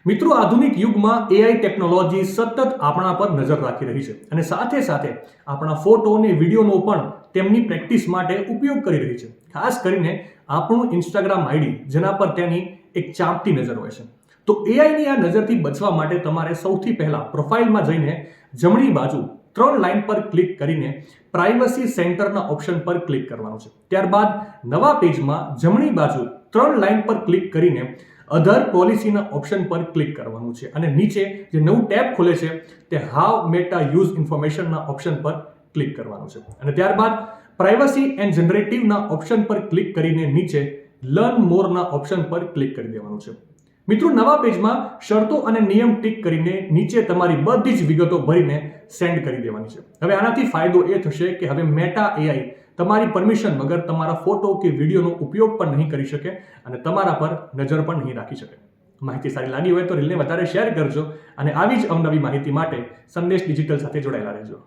મિત્રો, આધુનિક યુગમાં એઆઈ ટેકનોલોજી સતત આપણા પર નજર રાખી રહી છે અને સાથે સાથે આપણા ફોટો અને વિડીયોનો પણ તેમની પ્રેક્ટિસ માટે ઉપયોગ કરી રહી છે. ખાસ કરીને આપણું ઇન્સ્ટાગ્રામ આઈડી, જેના પર તેની એક ચાંપતી નજર હોય છે. તો એઆઈની આ નજરથી બચવા માટે તમારે સૌથી પહેલા પ્રોફાઇલમાં જઈને જમણી બાજુ 3 લાઇન પર ક્લિક કરીને પ્રાઇવસી સેન્ટરના ઓપ્શન પર ક્લિક કરવાનું છે. ત્યારબાદ નવા પેજમાં જમણી બાજુ 3 લાઇન પર ક્લિક કરીને અધર પોલિસીના ઓપ્શન પર ક્લિક કરવાનું છે અને નીચે જે નવું ટેબ ખુલે છે તે હાઉ મેટા યુઝ ઇન્ફોર્મેશનના ઓપ્શન પર ક્લિક કરવાનું છે અને ત્યારબાદ પ્રાઇવસી એન્ડ જનરેટિવના ઓપ્શન પર ક્લિક કરીને નીચે લર્ન મોરના ઓપ્શન પર ક્લિક કરી દેવાનું છે. મિત્રો, નવા પેજમાં શરતો અને નિયમ ટિક કરીને નીચે તમારી બધી જ વિગતો ભરીને સેન્ડ કરી દેવાની છે. હવે આનાથી ફાયદો એ થશે કે હવે મેટા એઆઈ તમારી પરમિશન વગર તમારા ફોટો કે વિડીયોનો ઉપયોગ પણ નહીં કરી શકે અને તમારા પર નજર પણ નહીં રાખી શકે. માહિતી સારી લાગી હોય તો રીલને વધારે શેર કરજો અને આવી જ અવનવી માહિતી માટે સંદેશ ડિજિટલ સાથે જોડાયેલા રહેજો.